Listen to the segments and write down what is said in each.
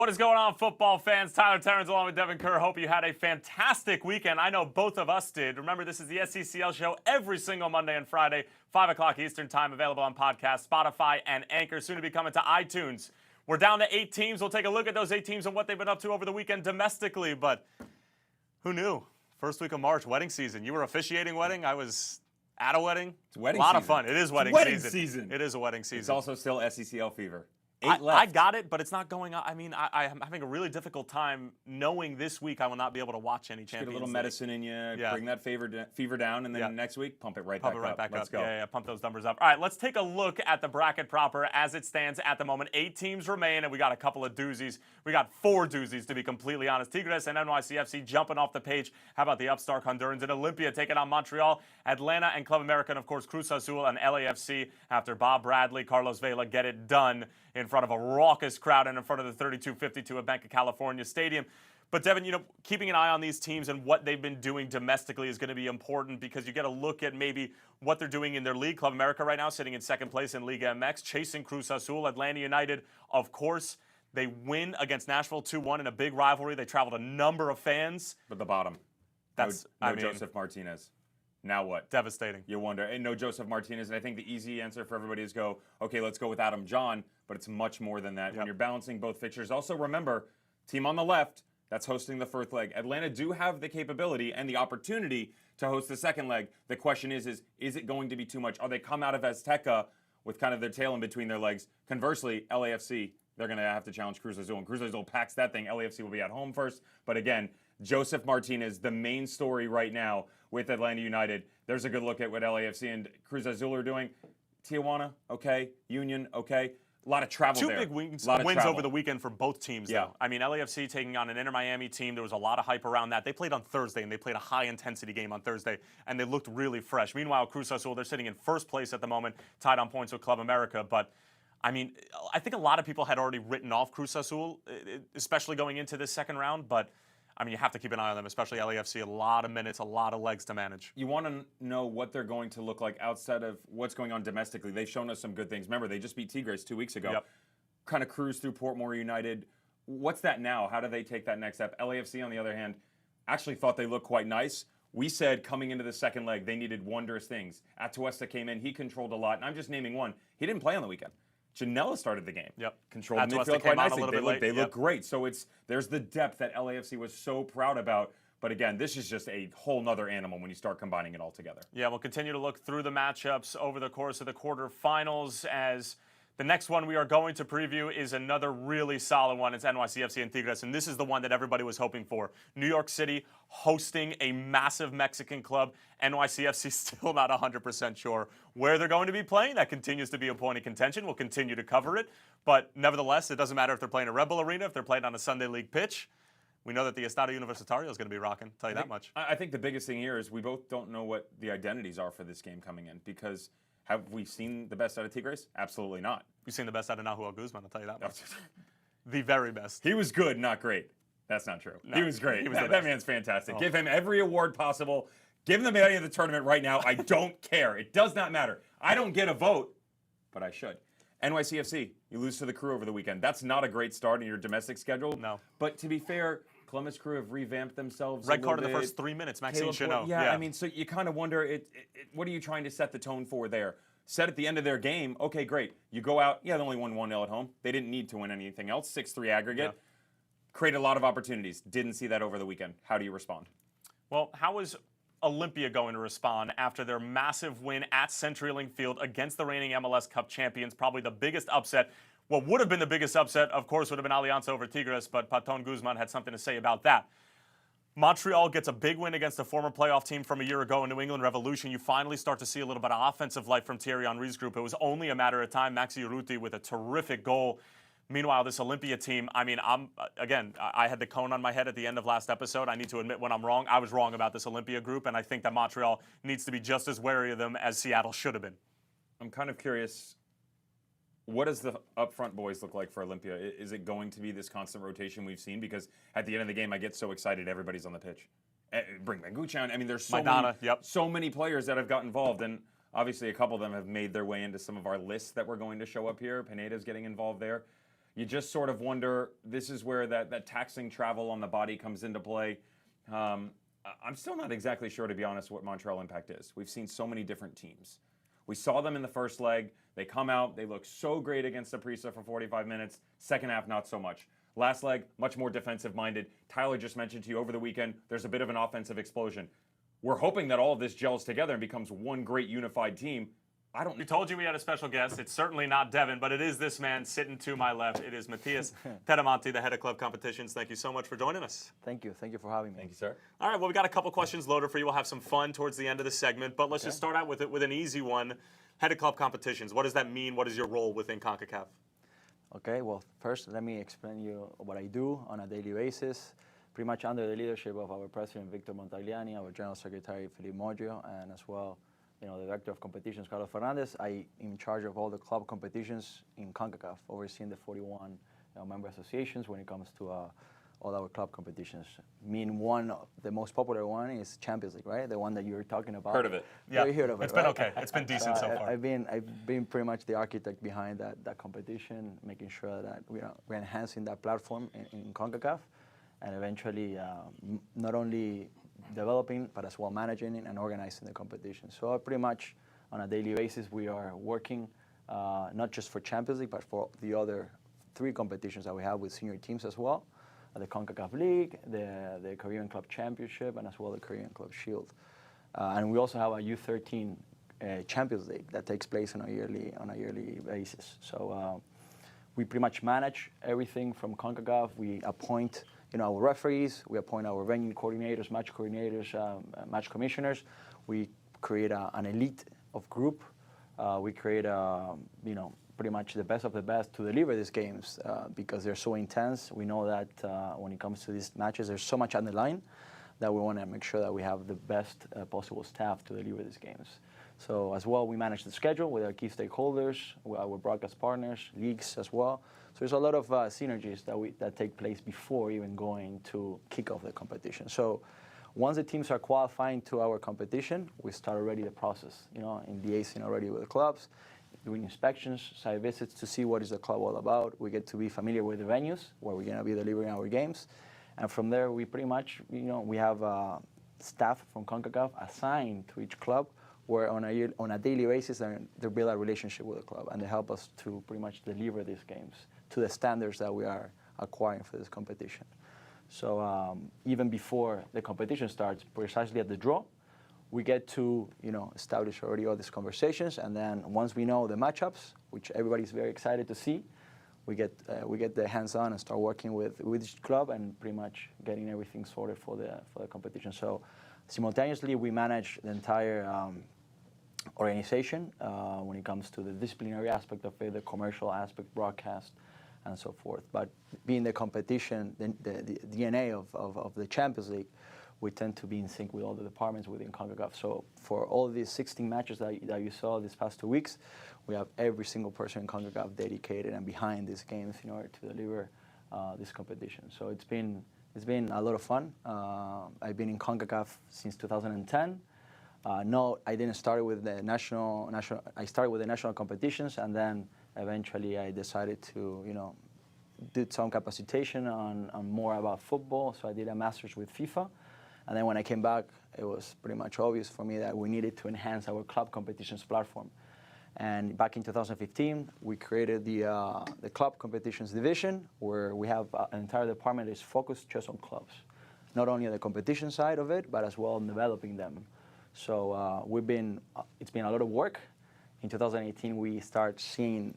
What is going on, football fans? Tyler Terrence along with Devin Kerr. Hope you had a fantastic weekend. I know both of us did. Remember, this is the SCCL show every single Monday and Friday, 5 o'clock Eastern time, available on podcast, Spotify, and Anchor, soon to be coming to iTunes. We're down to 8 teams. We'll take a look at those 8 teams and what they've been up to over the weekend domestically. But who knew? First week of March, wedding season. You were officiating wedding. I was at a wedding. It's wedding season. A lot season. of fun. It is wedding season. It is a wedding season. It's also still SCCL fever. 8 I left. got it, but it's not going on. I mean, I'm having a really difficult time knowing this week I will not be able to watch any Champions League. Get a little medicine in you, bring that fever down, and then next week, pump it right back up. Let's go. Yeah, pump those numbers up. All right, let's take a look at the bracket proper as it stands at the moment. 8 teams remain, and we got a couple of doozies. We got 4 doozies, to be completely honest. Tigres and NYCFC jumping off the page. How about the upstart Hondurans and Olympia taking on Montreal, Atlanta, and Club America, and of course, Cruz Azul and LAFC after Bob Bradley, Carlos Vela get it done in front of a raucous crowd and in front of the 3252 at Bank of California Stadium. But Devin, keeping an eye on these teams and what they've been doing domestically is going to be important because you get a look at maybe what they're doing in their league. Club America right now sitting in second place in Liga MX, chasing Cruz Azul. Atlanta United, of course, they win against Nashville 2-1 in a big rivalry. They traveled a number of fans. But the bottom. No Joseph Martinez. Now what? Devastating. You wonder. And no Joseph Martinez. And I think the easy answer for everybody is go, okay, let's go with Adam John. But it's much more than that. When you're balancing both fixtures. Also remember, team on the left, that's hosting the first leg. Atlanta do have the capability and the opportunity to host the second leg. The question is it going to be too much? Are they come out of Azteca with kind of their tail in between their legs? Conversely, LAFC, they're going to have to challenge Cruz Azul. And Cruz Azul packs that thing. LAFC will be at home first. But again, Joseph Martinez, the main story right now with Atlanta United. There's a good look at what LAFC and Cruz Azul are doing. Tijuana, okay. Union, okay. A lot of travel there. 2 big wins over the weekend for both teams, though. I mean, LAFC taking on an Inter Miami team. There was a lot of hype around that. They played on Thursday, and they played a high-intensity game on Thursday, and they looked really fresh. Meanwhile, Cruz Azul, they're sitting in first place at the moment, tied on points with Club America. But, I mean, I think a lot of people had already written off Cruz Azul, especially going into this second round. But, I mean, you have to keep an eye on them, especially LAFC. A lot of minutes, a lot of legs to manage. You want to know what they're going to look like outside of what's going on domestically. They've shown us some good things. Remember, they just beat Tigres 2 weeks ago. Kind of cruised through Portmore United. What's that now? How do they take that next step? LAFC, on the other hand, actually thought they looked quite nice. We said coming into the second leg, they needed wondrous things. Atuesta came in. He controlled a lot. And I'm just naming one. He didn't play on the weekend. Janela started the game. Controlled the midfield quite nicely. They look great. So there's the depth that LAFC was so proud about. But again, this is just a whole nother animal when you start combining it all together. Yeah, we'll continue to look through the matchups over the course of the quarterfinals as the next one we are going to preview is another really solid one. It's NYCFC and Tigres, and this is the one that everybody was hoping for. New York City hosting a massive Mexican club. NYCFC still not 100% sure where they're going to be playing. That continues to be a point of contention. We'll continue to cover it. But nevertheless, it doesn't matter if they're playing a Red Bull Arena, if they're playing on a Sunday League pitch. We know that the Estadio Universitario is going to be rocking, I'll tell you that much. I think the biggest thing here is we both don't know what the identities are for this game coming in because have we seen the best out of Tigres? Absolutely not. We've seen the best out of Nahuel Guzman, I'll tell you that much. The very best. He was good, not great. That's not true. No, he was great. That man's fantastic. Give him every award possible. Give him the man of the tournament right now. I don't care. It does not matter. I don't get a vote, but I should. NYCFC, you lose to the Crew over the weekend. That's not a great start in your domestic schedule. No. But to be fair, Columbus Crew have revamped themselves. Red card in the first 3 minutes, Maxime Chenot. Yeah, I mean, so you kind of wonder, what are you trying to set the tone for there? Set at the end of their game, okay, great. You go out, they only won 1-0 at home. They didn't need to win anything else. 6-3 aggregate. Created a lot of opportunities. Didn't see that over the weekend. How do you respond? Well, how is Olympia going to respond after their massive win at CenturyLink Field against the reigning MLS Cup champions? Probably the biggest upset. What would have been the biggest upset, of course, would have been Alianza over Tigres, but Paton Guzman had something to say about that. Montreal gets a big win against a former playoff team from a year ago in New England Revolution. You finally start to see a little bit of offensive life from Thierry Henry's group. It was only a matter of time. Maxi Urruti with a terrific goal. Meanwhile, this Olympia team, I mean, I had the cone on my head at the end of last episode. I need to admit when I'm wrong. I was wrong about this Olympia group, and I think that Montreal needs to be just as wary of them as Seattle should have been. I'm kind of curious, what does the upfront boys look like for Olympia? Is it going to be this constant rotation we've seen? Because at the end of the game, I get so excited everybody's on the pitch. Bring Manguchan. I mean, there's so many players that have got involved, and obviously a couple of them have made their way into some of our lists that we're going to show up here. Pineda's getting involved there. you just sort of wonder, this is where that taxing travel on the body comes into play. I'm still not exactly sure, to be honest, what Montreal Impact is. We've seen so many different teams. We saw them in the first leg. They come out. They look so great against Saprissa for 45 minutes. Second half, not so much. Last leg, much more defensive-minded. Tyler just mentioned to you over the weekend, there's a bit of an offensive explosion. We're hoping that all of this gels together and becomes one great unified team. We told you we had a special guest. It's certainly not Devin, but it is this man sitting to my left. It is Matthias Pedamonte, the head of club competitions. Thank you so much for joining us. Thank you. Thank you for having me. Thank you, sir. All right, well, we got a couple questions loaded for you. We'll have some fun towards the end of the segment, but let's just start out with an easy one. Head of club competitions. What does that mean? What is your role within CONCACAF? Okay, well, first let me explain you what I do on a daily basis. Pretty much under the leadership of our president, Victor Montagliani, our general secretary, Felipe Moggio, and as well, the director of competitions, Carlos Fernandez. I'm in charge of all the club competitions in CONCACAF, overseeing the 41 member associations when it comes to all our club competitions. The most popular one is Champions League, right? The one that you're talking about. Heard of it. Yeah, you heard of it, it's right? been okay. It's been decent so far. I've been pretty much the architect behind that competition, making sure that we're enhancing that platform in CONCACAF, and eventually not only developing, but as well managing and organizing the competition. So pretty much on a daily basis, we are working not just for Champions League, but for the other 3 competitions that we have with senior teams as well. The Concacaf League, the Caribbean Club Championship, and as well the Caribbean Club Shield. And we also have a U13 Champions League that takes place on a yearly basis. So we pretty much manage everything from CONCACAF. We appoint our referees, we appoint our venue coordinators, match commissioners. We create an elite of group. We create pretty much the best of the best to deliver these games because they're so intense. We know that when it comes to these matches, there's so much on the line that we want to make sure that we have the best possible staff to deliver these games. So as well, we manage the schedule with our key stakeholders, with our broadcast partners, leagues as well. So there's a lot of synergies that take place before even going to kick off the competition. So once the teams are qualifying to our competition, we start already the process, in liaising already with the clubs, doing inspections, site visits to see what is the club all about. We get to be familiar with the venues where we're going to be delivering our games. And from there, we pretty much, we have staff from CONCACAF assigned to each club where on a daily basis, they build a relationship with the club and they help us to pretty much deliver these games to the standards that we are acquiring for this competition. So even before the competition starts, precisely at the draw, we get to establish already all these conversations, and then once we know the matchups, which everybody's very excited to see, we get the hands-on and start working with each club and pretty much getting everything sorted for the competition. So simultaneously, we manage the entire organization when it comes to the disciplinary aspect of it, the commercial aspect, broadcast, and so forth. But being the competition, the DNA of the Champions League, we tend to be in sync with all the departments within CONCACAF. So for all these 16 matches that you saw these past 2 weeks, we have every single person in CONCACAF dedicated and behind these games in order to deliver this competition. So it's been a lot of fun. I've been in CONCACAF since 2010. No, I didn't start with the national. I started with the national competitions, and then eventually I decided to, did some capacitation on more about football. So I did a master's with FIFA. And then when I came back, it was pretty much obvious for me that we needed to enhance our club competitions platform. And back in 2015, we created the club competitions division, where we have an entire department that is focused just on clubs, not only on the competition side of it, but as well in developing them. So it's been a lot of work. In 2018, we start seeing,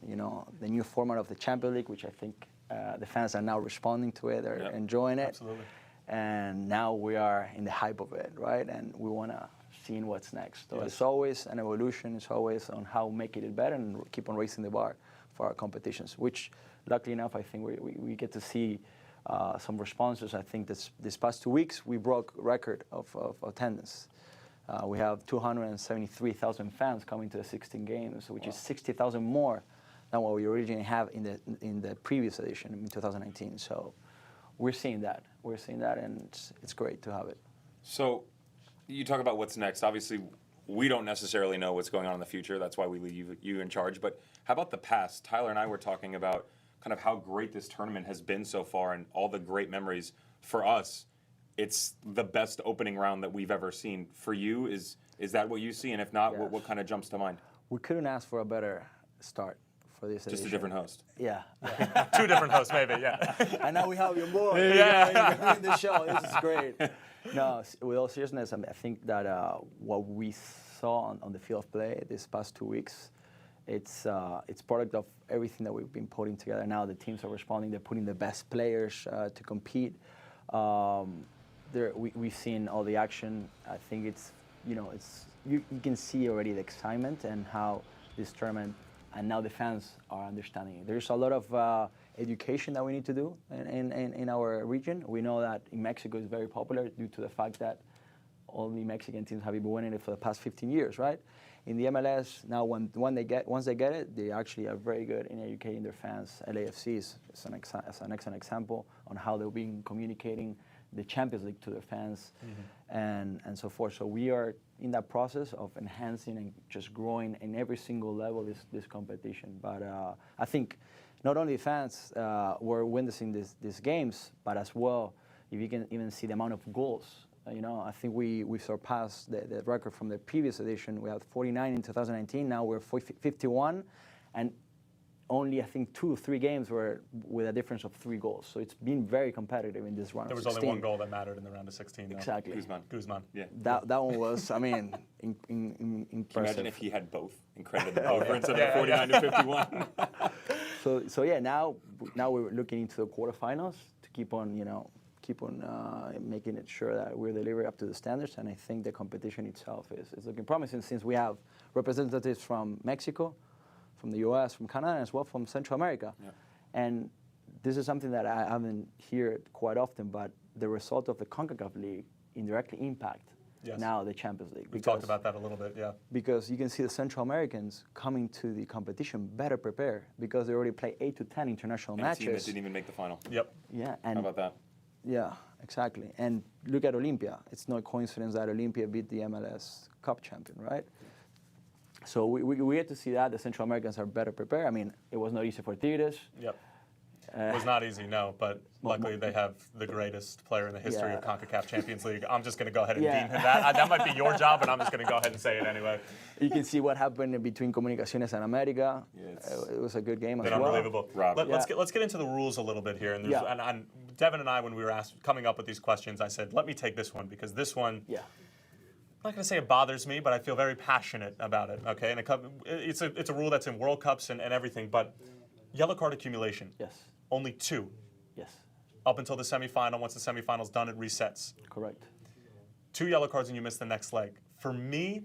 the new format of the Champions League, which I think the fans are now responding to it. They're enjoying it. Absolutely. And now we are in the hype of it, right? And we want to see what's next. So it's always an evolution. It's always on how make it better and keep on raising the bar for our competitions, which luckily enough, I think we get to see some responses. I think this past 2 weeks, we broke record of attendance. We have 273,000 fans coming to the 16 games, which is 60,000 more than what we originally have in the previous edition in 2019. So we're seeing that, and it's great to have it. So you talk about what's next. Obviously, we don't necessarily know what's going on in the future. That's why we leave you in charge. But how about the past? Tyler and I were talking about kind of how great this tournament has been so far and all the great memories for us, it's the best opening round that we've ever seen. For you, is that what you see? And if not, Yes. what kind of jumps to mind? We couldn't ask for a better start for this Just edition. a different host. Yeah. 2 different hosts, maybe, yeah. And now we have you more. Yeah. You're doing the show. This is great. No, with all seriousness, I think that what we saw on the field of play these past 2 weeks, it's product of everything that we've been putting together. Now the teams are responding. They're putting the best players to compete. We've seen all the action. I think you can see already the excitement and how this tournament, and now the fans are understanding it. There's a lot of education that we need to do in our region. We know that in Mexico it's very popular due to the fact that only Mexican teams have been winning it for the past 15 years, right? In the MLS, now once they get it, they actually are very good in educating their fans. LAFC is an excellent example on how they've been communicating the Champions League to their fans, and so forth. So we are in that process of enhancing and just growing in every single level this competition. But I think not only fans were witnessing these games, but as well, if you can even see the amount of goals. I think we surpassed the record from the previous edition. We had 49 in 2019. Now we're 51, and only I think 2 or 3 games were with a difference of 3 goals. So it's been very competitive in this round. There was of 16. only 1 goal that mattered in the round of 16. Though. Exactly. Guzman. Yeah. That one was, I mean, Imagine impressive. if he had both and credited them over instead of 49 to 51. So yeah, now we're looking into the quarterfinals to keep on making it sure that we're delivering up to the standards. And I think the competition itself is looking promising, since we have representatives from Mexico, from the U.S., from Canada, and as well from Central America. Yeah. And this is something that I haven't heard quite often, but the result of the Concacaf League indirectly impact now the Champions League. We talked about that a little bit, yeah. Because you can see the Central Americans coming to the competition better prepared, because they already play 8 to 10 international And matches. a team that didn't even make the final. Yep. Yeah, How and about that? yeah, exactly. And look at Olympia. It's no coincidence that Olympia beat the MLS Cup champion, right? So we get to see that the Central Americans are better prepared. I mean, it was not easy for Tigres. Yep. It was not easy, no, but luckily they have the greatest player in the history of Concacaf Champions League. I'm just going to go ahead and deem him that. That might be your job, but I'm just going to go ahead and say it anyway. You can see what happened between Comunicaciones and America. It was a good game as well. Unbelievable. Rob. Let's get into the rules a little bit here. And Devin and I, when we were coming up with these questions, I said, let me take this one, because this one, I'm not going to say it bothers me, but I feel very passionate about it. Okay, and it's a rule that's in World Cups and everything, but yellow card accumulation. Yes. Only 2. Yes. Up until the semifinal. Once the semifinal's done, it resets. Correct. 2 yellow cards and you miss the next leg. For me,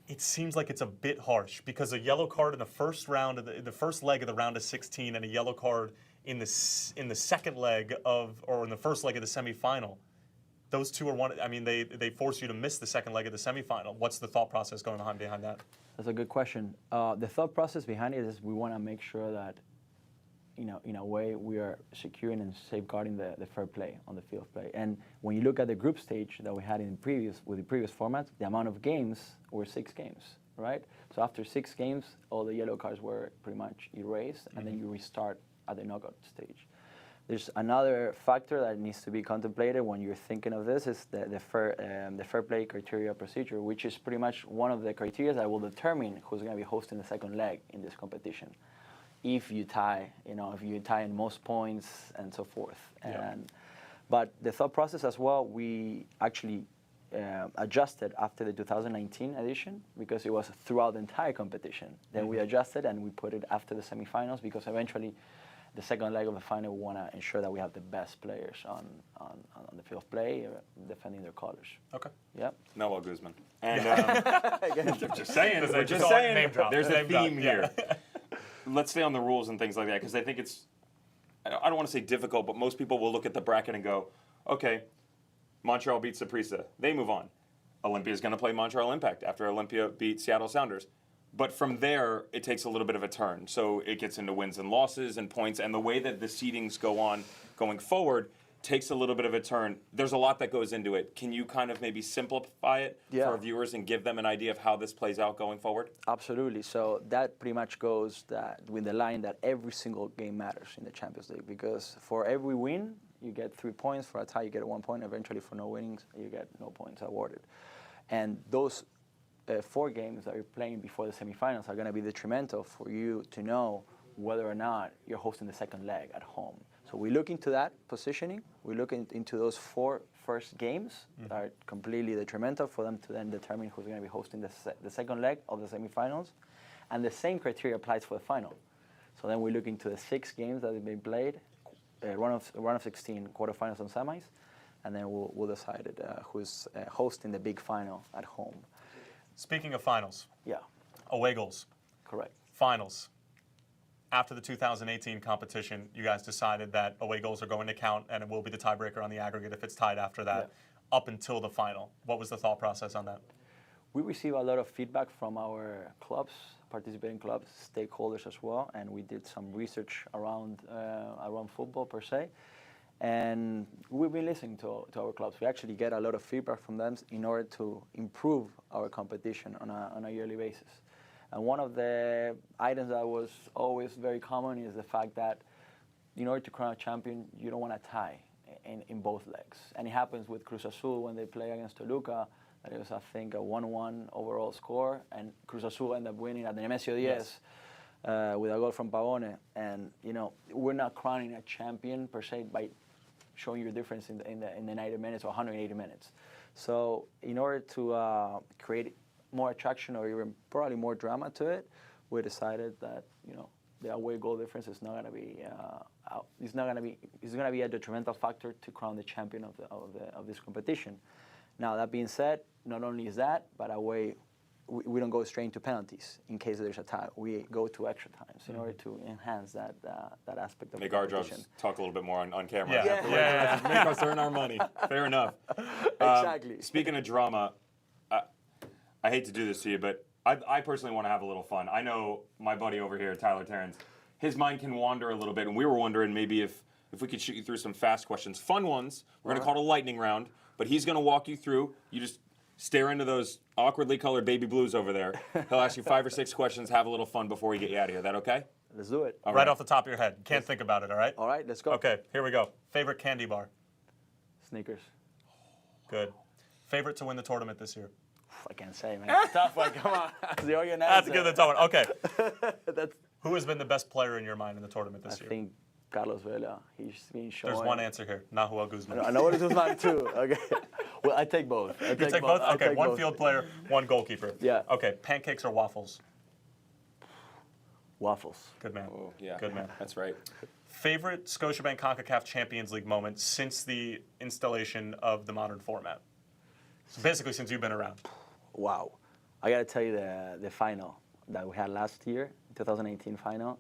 it seems like it's a bit harsh, because a yellow card in the first round, the first leg of the round of 16, and a yellow card in the second leg or in the first leg of the semifinal. Those 2 are one. I mean, they force you to miss the second leg of the semifinal. What's the thought process going on behind that? That's a good question. The thought process behind it is we want to make sure that, in a way, we are securing and safeguarding the fair play on the field of play. And when you look at the group stage that we had with the previous format, the amount of games were 6 games, right? So after 6 games, all the yellow cards were pretty much erased, and then you restart at the knockout stage. There's another factor that needs to be contemplated when you're thinking of this, is the fair play criteria procedure, which is pretty much one of the criteria that will determine who's going to be hosting the second leg in this competition. If you tie, if you tie in most points and so forth. But the thought process as well, we actually adjusted after the 2019 edition, because it was throughout the entire competition. Then we adjusted and we put it after the semifinals, because eventually the second leg of the final, we want to ensure that we have the best players on the field of play, defending their colors. Okay. Yep. Noel Guzman. And just saying, there's a theme here. Let's stay on the rules and things like that, because I think it's, I don't want to say difficult, but most people will look at the bracket and go, okay, Montreal beats Saprissa. They move on. Olympia's going to play Montreal Impact after Olympia beat Seattle Sounders. But from there, it takes a little bit of a turn. So it gets into wins and losses and points, and the way that the seedings go on going forward, takes a little bit of a turn. There's a lot that goes into it. Can you kind of maybe simplify it for our viewers and give them an idea of how this plays out going forward? Absolutely. So that pretty much goes with the line that every single game matters in the Champions League, because for every win, you get 3 points. For a tie, you get 1 point. Eventually, for no winnings, you get no points awarded. And those 4 games that you're playing before the semifinals are going to be detrimental for you to know whether or not you're hosting the second leg at home. So we look into that positioning. We look into those 4 first games that are completely detrimental for them to then determine who's going to be hosting the second leg of the semifinals. And the same criteria applies for the final. So then we look into the 6 games that have been played, run of 16, quarterfinals and semis, and then we'll decide who's hosting the big final at home. Speaking of finals. Yeah. Away goals. Correct. Finals. After the 2018 competition, you guys decided that away goals are going to count and it will be the tiebreaker on the aggregate if it's tied after that, up until the final. What was the thought process on that? We receive a lot of feedback from our clubs, participating clubs, stakeholders as well, and we did some research around football per se. And we've been listening to our clubs. We actually get a lot of feedback from them in order to improve our competition on a yearly basis. And one of the items that was always very common is the fact that in order to crown a champion, you don't want a tie in both legs. And it happens with Cruz Azul when they play against Toluca. That it was, I think, a 1-1 overall score, and Cruz Azul ended up winning at the Nemesio Diez with a goal from Pavone. And, you know, we're not crowning a champion per se by showing you a difference in the 90 minutes or 180 minutes. So in order to create more attraction or even probably more drama to it, we decided that, you know, the away goal difference is not going to be it's going to be a detrimental factor to crown the champion of this competition. Now, that being said, not only is that, but away we don't go straight into penalties in case there's a tie. We go to extra times in order to enhance that aspect of Make the our competition. jobs talk a little bit more on camera. Yeah. Make us earn our money. Fair enough. Exactly. Speaking of drama, I hate to do this to you, but I personally want to have a little fun. I know my buddy over here, Tyler Terrence, his mind can wander a little bit, and we were wondering maybe if we could shoot you through some fast questions. Fun ones. We're going to call it a lightning round, but he's going to walk you through. You just stare into those awkwardly colored baby blues over there. He'll ask you 5 or 6 questions, have a little fun before we get you out of here. That okay? Let's do it. All Right off the top of your head. Can't think about it, all right? All right, let's go. Okay, here we go. Favorite candy bar? Sneakers. Good. Favorite to win the tournament this year? I can't say, man. Tough one. Come on. That's the only That's a good one. Okay. That's, Who has been the best player in your mind in the tournament this I year? think Carlos Vela. He's been showing. There's one answer here. Nahuel Guzman. I know what it is mine too. Okay. Well, I take both. You take both? I Okay, take one both. field player, one goalkeeper. Yeah. Okay, pancakes or waffles? Waffles. Good man. Oh, yeah. Good man. That's right. Favorite Scotiabank Concacaf Champions League moment since the installation of the modern format? So basically since you've been around. Wow. I got to tell you the final that we had last year, 2018 final.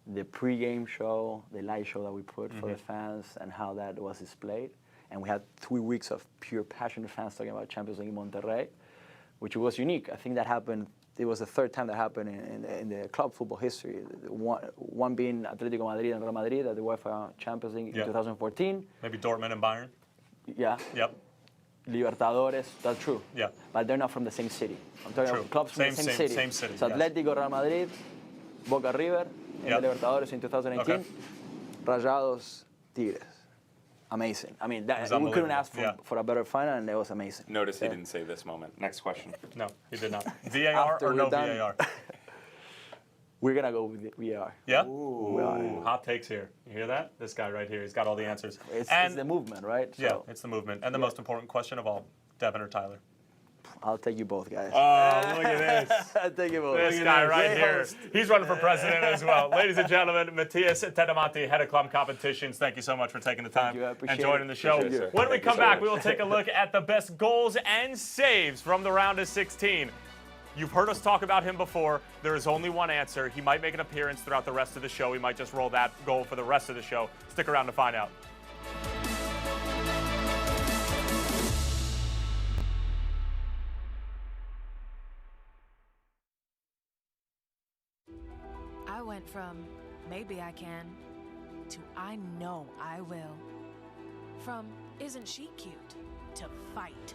The pre-game show, the live show that we put for the fans and how that was displayed. And we had 3 weeks of pure passionate fans talking about Champions League in Monterrey, which was unique. I think that happened, it was the 3rd time that happened in the club football history. One being Atletico Madrid and Real Madrid at the UEFA Champions League in 2014. Maybe Dortmund and Bayern? Yeah. Yep. Libertadores, that's true. Yeah. But they're not from the same city. I'm talking True. about clubs from the same city. Same city, So yes. Atletico, Real Madrid, Boca River in Yep. the Libertadores in 2018. Okay. Rayados, Tigres. Amazing. I mean, was we couldn't unbelievable. ask Yeah. for a better final, and it was amazing. Notice he didn't say this moment. Next question. No, he did not. VAR After or no we're done. VAR? We're going to go with the VAR. Yeah? Ooh. Hot takes here. You hear that? This guy right here. He's got all the answers. It's and the movement, right? yeah, So it's the movement. And the most important question of all, Devin or Tyler? I'll take you both, guys. Oh, look at this. I'll take you both. This guy right Great here. host. He's running for president as well. Ladies and gentlemen, Matthias Tedamati, head of club competitions. Thank you so much for taking the time you. I and appreciate joining it. the show. Appreciate it, sir. When we Thank you come so back, much. we will take a look at the best goals and saves from the round of 16. You've heard us talk about him before. There is only one answer. He might make an appearance throughout the rest of the show. We might just roll that goal for the rest of the show. Stick around to find out. I went from maybe I can to I know I will. From isn't she cute to fight.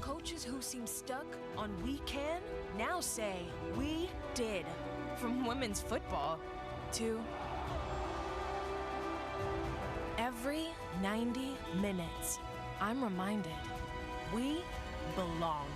Coaches who seem stuck on we can now say we did. From women's football to every 90 minutes, I'm reminded we belong.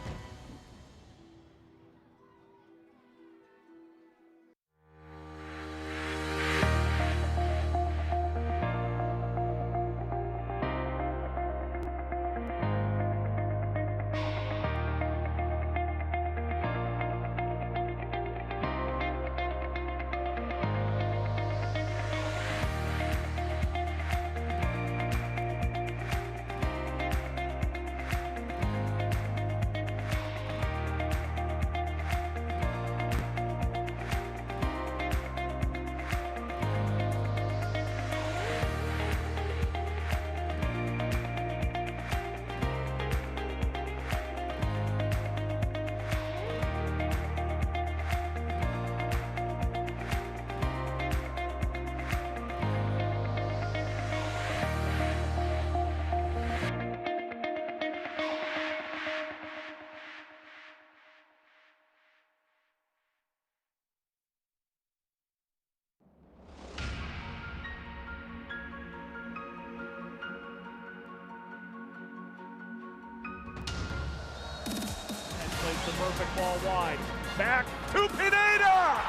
The perfect ball wide. Back to Pineda!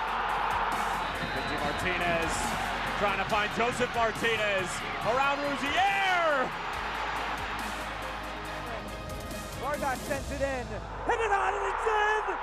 Vinci Martinez trying to find Joseph Martinez. Around Rougier! Vargas sends it in. Hit it on and it's in!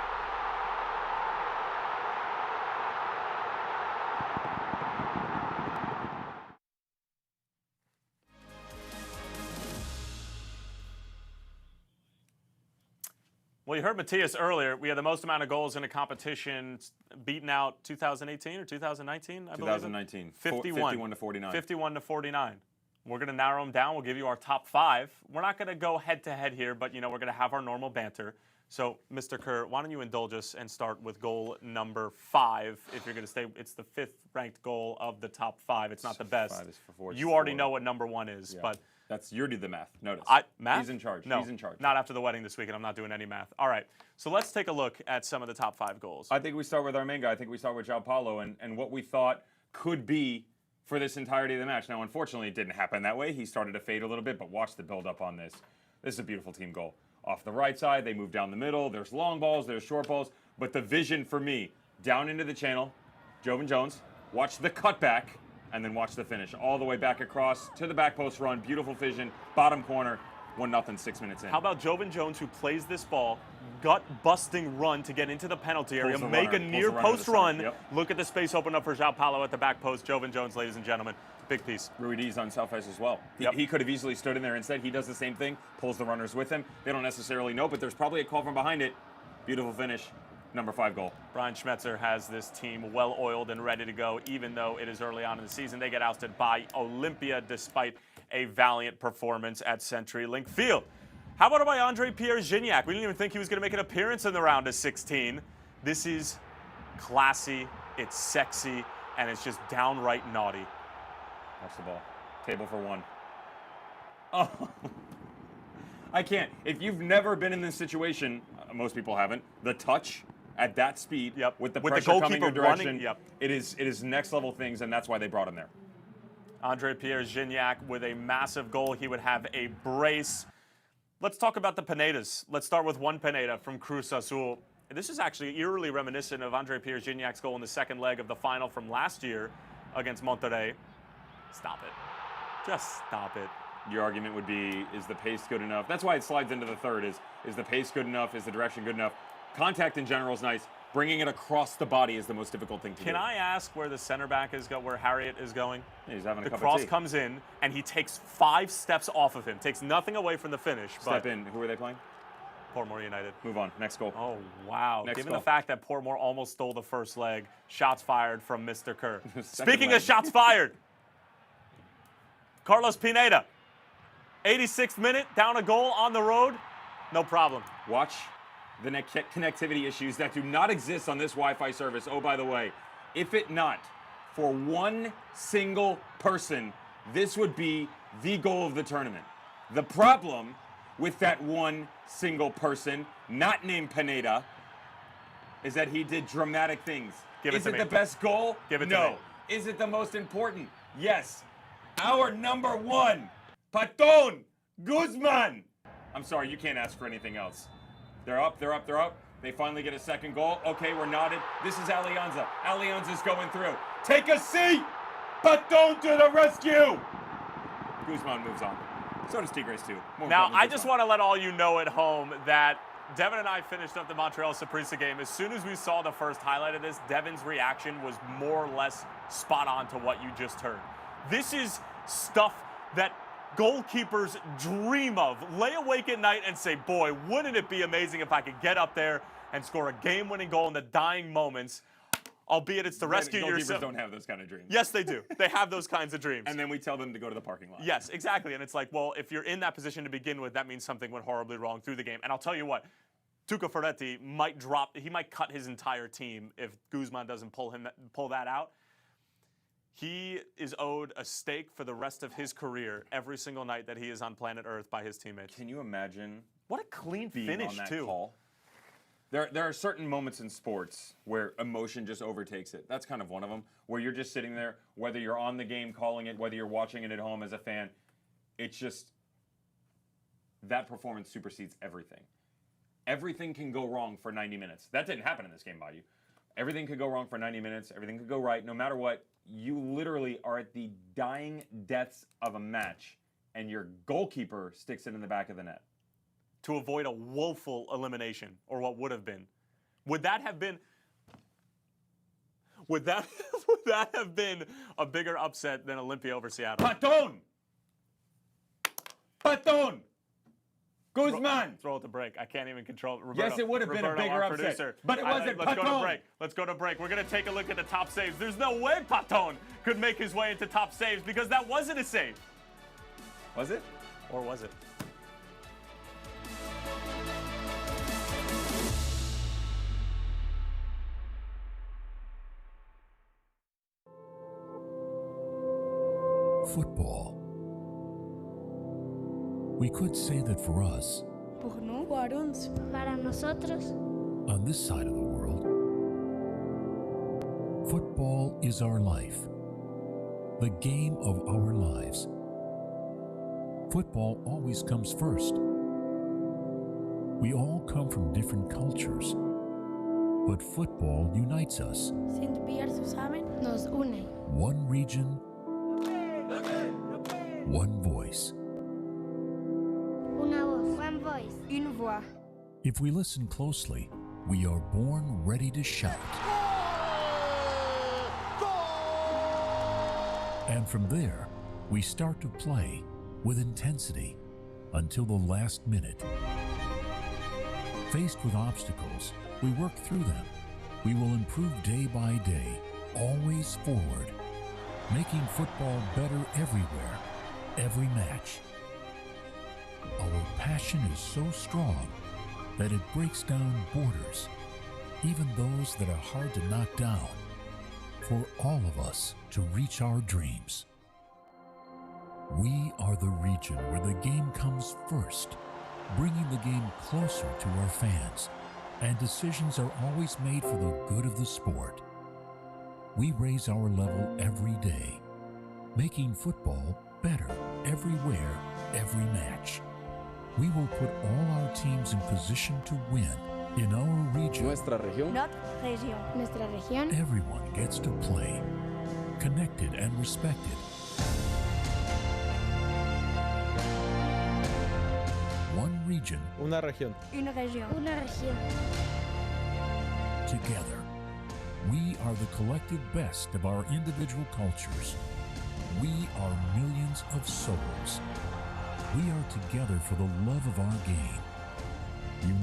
Well, you heard Matthias earlier. We had the most amount of goals in a competition, beaten out 2018 or 2019, I believe. 2019. 51 to 49. 51 to 49. We're going to narrow them down. We'll give you our top 5. We're not going to go head-to-head here, but, we're going to have our normal banter. So, Mr. Kerr, why don't you indulge us and start with goal number 5. If you're going to stay, it's the 5th ranked goal of the top 5. It's not the best. 5 is for 4. You already know what number 1 is, Yeah. but... That's you do the math. Notice. Math? He's in charge. No, He's in charge. Not after the wedding this weekend. I'm not doing any math. All right. So let's take a look at some of the top 5 goals. I think we start with our main guy. I think we start with João Paulo and what we thought could be for this entirety of the match. Now, unfortunately, it didn't happen that way. He started to fade a little bit, but watch the build-up on this. This is a beautiful team goal. Off the right side, they move down the middle. There's long balls. There's short balls. But the vision for me, down into the channel, Jovan Jones, watch the cutback, and then watch the finish. All the way back across to the back post run. Beautiful vision. Bottom corner. 1-0, 6 minutes in. How about Jovan Jones, who plays this ball, gut-busting run to get into the penalty area, make a near-post run. Yep. Look at the space open up for João Paulo at the back post. Jovan Jones, ladies and gentlemen. Big piece. Ruiz on South Ice as well. Yep. He could have easily stood in there. Instead, he does the same thing, pulls the runners with him. They don't necessarily know, but there's probably a call from behind it. Beautiful finish. Number 5 goal. Brian Schmetzer has this team well-oiled and ready to go, even though it is early on in the season. They get ousted by Olympia despite a valiant performance at CenturyLink Field. How about by Andre-Pierre Gignac? We didn't even think he was going to make an appearance in the round of 16. This is classy, it's sexy, and it's just downright naughty. Watch the ball. Table for 1. Oh. I can't. If you've never been in this situation, most people haven't, the touch at that speed with the pressure coming your direction, it is next level things, and that's why they brought him there. Andre-Pierre Gignac with a massive goal. He would have a brace. Let's talk about the Pinedas. Let's start with one Pineda from Cruz Azul. This is actually eerily reminiscent of Andre-Pierre Gignac's goal in the second leg of the final from last year against Monterrey. Stop it. Just stop it. Your argument would be, is the pace good enough? That's why it slides into the third. Is the pace good enough? Is the direction good enough? Contact in general is nice. Bringing it across the body is the most difficult thing to do. Can I ask where the center back is where Harriet is going? He's having a cup of tea. The cross comes in, and he takes 5 steps off of him. Takes nothing away from the finish. Step in. Who are they playing? Portmore United. Move on. Next goal. Oh, wow. Next Given goal. the fact that Portmore almost stole the first leg, shots fired from Mr. Kerr. Speaking of shots fired, Carlos Pineda. 86th minute, down a goal on the road, no problem. Watch the connectivity issues that do not exist on this Wi-Fi service. Oh, by the way, if it not for one single person, this would be the goal of the tournament. The problem with that one single person, not named Pineda, is that he did dramatic things. Is it the best goal? Give it to no. me. Is it the most important? Yes. Our number one, Patón Guzman. I'm sorry, you can't ask for anything else. They're up, they're up, they're up. They finally get a second goal. Okay, we're knotted. This is Alianza. Alianza's going through. Take a seat! Patón to the rescue! Guzman moves on. So does Tigres too. Now, I just want to let all you know at home that Devin and I finished up the Montreal Saprissa game. As soon as we saw the first highlight of this, Devin's reaction was more or less spot on to what you just heard. This is stuff that goalkeepers dream of. Lay awake at night and say, boy, wouldn't it be amazing if I could get up there and score a game-winning goal in the dying moments, albeit it's to rescue yourself. Goalkeepers don't have those kind of dreams. Yes, they do. They have those kinds of dreams. And then we tell them to go to the parking lot. Yes, exactly. And it's like, well, if you're in that position to begin with, that means something went horribly wrong through the game. And I'll tell you what, Tuca Ferretti might cut his entire team if Guzman doesn't pull that out. He is owed a steak for the rest of his career every single night that he is on planet Earth by his teammates. Can you imagine what a clean being finish, on that too. Call? There are certain moments in sports where emotion just overtakes it. That's kind of one of them, where you're just sitting there, whether you're on the game calling it, whether you're watching it at home as a fan, it's just that performance supersedes everything. Everything can go wrong for 90 minutes. That didn't happen in this game, by you. Everything could go wrong for 90 minutes. Everything could go right. No matter what, you literally are at the dying deaths of a match, and your goalkeeper sticks it in the back of the net. To avoid a woeful elimination, or what would have been. Would that have been a bigger upset than Olympia over Seattle? Patón! Guzman! Throw it to break. I can't even control it. Yes, it would have been a bigger upset. Producer. But it wasn't. Let's Patón! go to break. Let's go to break. We're going to take a look at the top saves. There's no way Patón could make his way into top saves because that wasn't a save. Was it? Or was it? Football. We could say that for us, Pour nous, para uns, para nosotros, on this side of the world, football is our life, the game of our lives. Football always comes first. We all come from different cultures, but football unites us. sin pillarse, ¿saben? nos une. One region, one voice. Una voz. One voice. Une voix. If we listen closely, we are born ready to shout. And from there, we start to play with intensity until the last minute. Faced with obstacles, we work through them. We will improve day by day, always forward, making football better everywhere, every match. Our passion is so strong that it breaks down borders, even those that are hard to knock down, for all of us to reach our dreams. We are the region where the game comes first, bringing the game closer to our fans, and decisions are always made for the good of the sport. We raise our level every day, making football better everywhere, every match. We will put all our teams in position to win. In our region, Nuestra región. Notre région. Nuestra región. everyone gets to play, connected and respected. One region, Una región. Une région. Una región. together. We are the collective best of our individual cultures. We are millions of souls. We are together for the love of our game.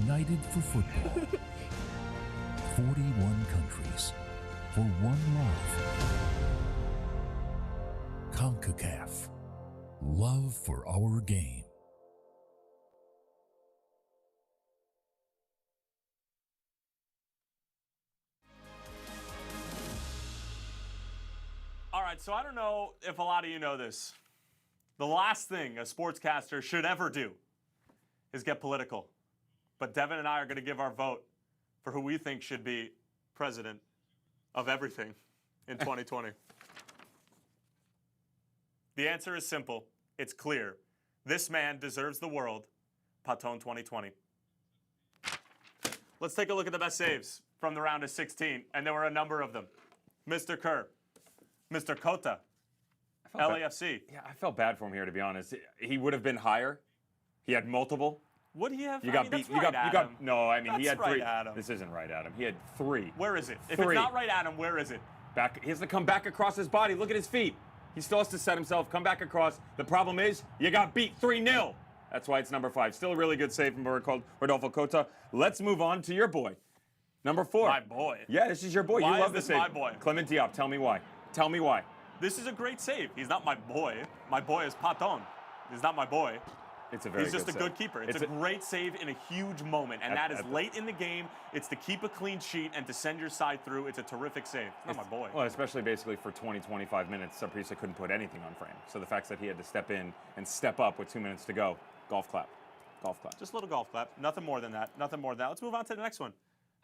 United for football. 41 countries for one love. Concacaf. Love for our game. All right, so I don't know if a lot of you know this. The last thing a sportscaster should ever do is get political. But Devin and I are going to give our vote for who we think should be president of everything in 2020. The answer is simple. It's clear. This man deserves the world. Patón 2020. Let's take a look at the best saves from the round of 16, and there were a number of them. Mr. Kerr, Mr. Cota, LAFC. Yeah, I felt bad for him here, to be honest. He would have been higher. He had multiple. Would he have? You got beat. You got. No, I mean he had right, three. Adam. This isn't right, Adam. He had three. Where is it? If Three. it's not right, Adam, where is it? Back. He has to come back across his body. Look at his feet. He still has to set himself, come back across. The problem is, you got beat 3-0. That's why it's number 5. Still a really good save from Rodolfo Cota. Let's move on to your boy. Number 4. My boy. Yeah, this is your boy. Why you love is the this save. my boy? Clement Diop, tell me why. Tell me why. This is a great save. He's not my boy. My boy is Patón. He's not my boy. It's a very He's just a save. good keeper. It's a great save in a huge moment, and that is late in the game. It's to keep a clean sheet and to send your side through. It's a terrific save. It's not my boy. Well, especially basically for 20, 25 minutes, Saprissa couldn't put anything on frame. So the fact that he had to step in and step up with 2 minutes to go, golf clap. Golf clap. Just a little golf clap. Nothing more than that. Nothing more than that. Let's move on to the next one.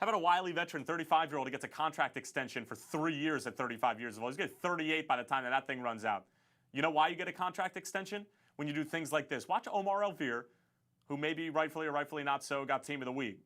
How about a wily veteran, 35-year-old, who gets a contract extension for 3 years at 35 years old? He's going to get 38 by the time that thing runs out. You know why you get a contract extension? When you do things like this. Watch Omar Elvir, who maybe rightfully or rightfully not so got Team of the Week.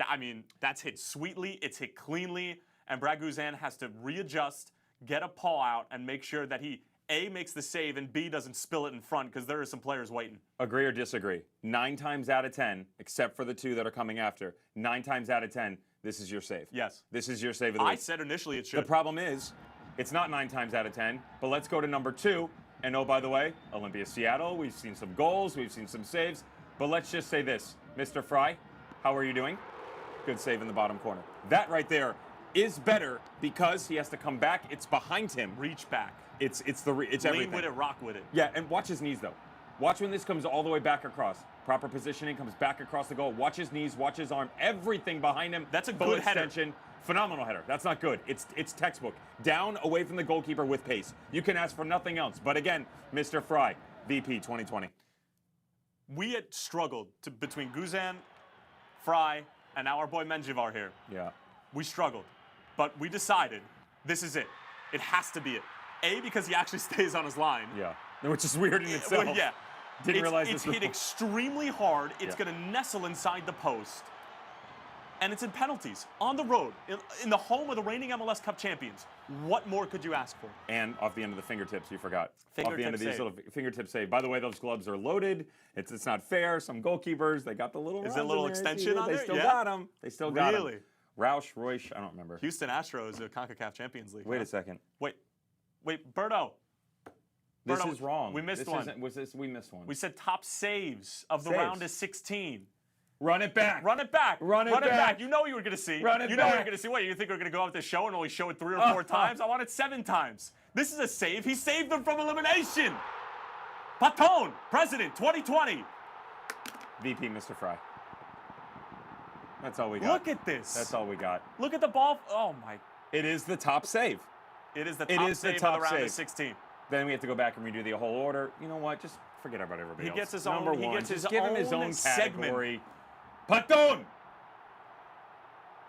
I mean, that's hit sweetly, it's hit cleanly, and Brad Guzan has to readjust, get a paw out, and make sure that he, A, makes the save, and B, doesn't spill it in front, because there are some players waiting. Agree or disagree? 9 times out of 10, except for the 2 that are coming after, 9 times out of 10, this is your save. Yes. This is your save of the week. I said initially it should. The problem is, it's not 9 times out of 10, but let's go to number 2. And oh, by the way, Olympia Seattle, we've seen some goals, we've seen some saves, but let's just say this. Mr. Fry, how are you doing? Good save in the bottom corner. That right there is better because he has to come back. It's behind him. Reach back. It's everything. Lean with it, rock with it. Yeah, and watch his knees, though. Watch when this comes all the way back across. Proper positioning, comes back across the goal. Watch his knees, watch his arm. Everything behind him. That's a Full good header. extension. Phenomenal header. That's not good. It's textbook. Down, away from the goalkeeper with pace. You can ask for nothing else. But again, Mr. Fry, VP 2020. We had struggled between Guzan, Fry, and now our boy Menjivar here. Yeah. We struggled. But we decided this is it. It has to be it. A, because he actually stays on his line. Yeah. Which is weird in itself. Well, yeah. Didn't realize it's this hit was... extremely hard. It's going to nestle inside the post. And it's in penalties, on the road, in the home of the reigning MLS Cup champions. What more could you ask for? And off the end of the fingertips, you forgot. Fingertip off the end of these save. little fingertip save. By the way, those gloves are loaded. It's not fair. Some goalkeepers, they got the little. Is there a little extension on They there? still Yeah. got them. They still got them. Really? Roush, Royce, I don't remember. Houston Astros, a Concacaf Champions League. Wait huh? a second. Wait, Berto. This Berto, is wrong. we missed this one. We missed one. We said top saves of the Saves. round is 16. Run it back. Run it back. Run it back. You know what you were going to see. Run it You know what you back. were going to see. What, you think we're going to go out this show and only show it 3 or 4 times? I want it 7 times. This is a save. He saved them from elimination. Patón, President 2020. VP, Mr. Fry. That's all we got. Look at this. That's all we got. Look at the ball. Oh, my. It is the top save. It is the It top is the save top of the round save. of 16. Then we have to go back and redo the whole order. You know what? Just forget about everybody He else. gets his Number own- he one. gets his Just give him his own own segment. category. Patón!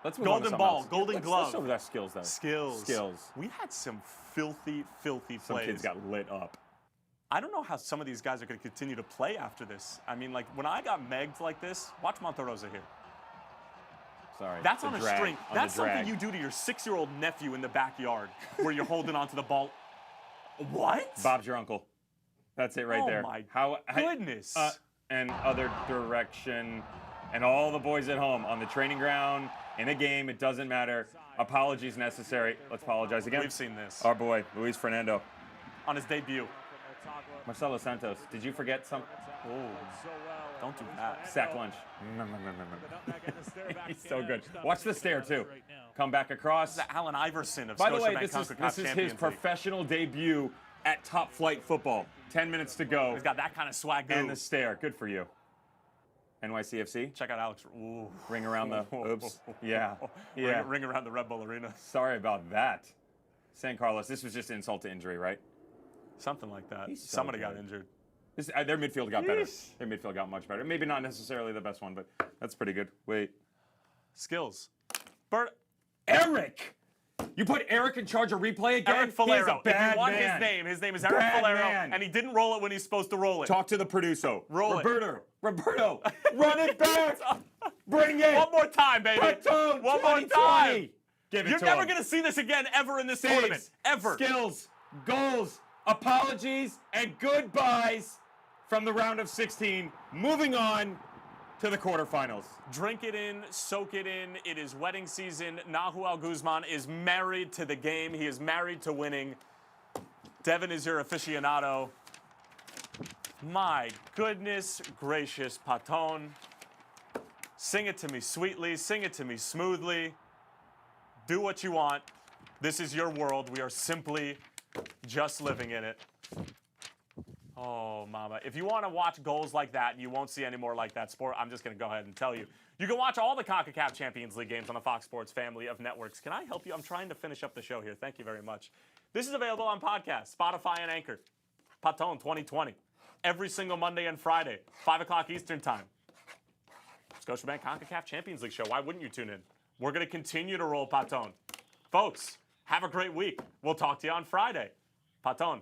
Let's move on to Golden something ball, else. golden glove. Let's show that skills, though. Skills. We had some filthy Some plays. kids got lit up. I don't know how some of these guys are going to continue to play after this. I mean, like, when I got megged like this, watch Monterosa here. Sorry. That's the on a drag, string. on That's the drag. something you do to your 6-year-old nephew in the backyard where you're holding onto the ball. What? Bob's your uncle. That's it right Oh there. my How goodness. And other direction. And all the boys at home on the training ground, in a game, it doesn't matter. Apologies necessary. Let's apologize again. We've seen this. Our boy, Luis Fernando. On his debut. Marcelo Santos, did you forget some? Oh, don't do that. Sack lunch. He's so good. Watch the stare, too. Come back across. The Allen Iverson of By the way, Scotiabank this is Concacaf his Champions League. professional debut at top flight football. 10 minutes to go. He's got that kind of swag. And the stare. Good for you. NYCFC. Check out Alex. Ooh. Ring around the. Oops. Yeah. Yeah. Ring around the Red Bull Arena. Sorry about that. San Carlos. This was just insult to injury, right? Something like that. He's so Somebody got good. injured. Their midfield got better. Their midfield got much better. Maybe not necessarily the best one, but that's pretty good. Wait. Skills. Bert. Eric! You put Eric in charge of replay again? Eric He is Falero. a bad If you want man. his name is Eric Bad Falero, man. and he didn't roll it when he's supposed to roll it. Talk to the producer. Roll it. Roberto, run it back. Bring it. One more time, baby. Patone, One more 2020. time. Give it You're to never him. going to see this again ever in this Saves, tournament. Ever. Skills, goals, apologies, and goodbyes from the round of 16. Moving on to the quarterfinals. Drink it in, soak it in. It is wedding season. Nahuel Guzman is married to the game. He is married to winning. Devin is your aficionado. My goodness gracious, Patón. Sing it to me sweetly. Sing it to me smoothly. Do what you want. This is your world. We are simply just living in it. Oh, mama. If you want to watch goals like that, and you won't see any more like that sport, I'm just going to go ahead and tell you. You can watch all the Concacaf Champions League games on the Fox Sports family of networks. Can I help you? I'm trying to finish up the show here. Thank you very much. This is available on podcast, Spotify, and Anchor. Patón 2020. Every single Monday and Friday, 5 o'clock Eastern Time. Scotiabank Concacaf Champions League show. Why wouldn't you tune in? We're going to continue to roll Patón. Folks, have a great week. We'll talk to you on Friday. Patón.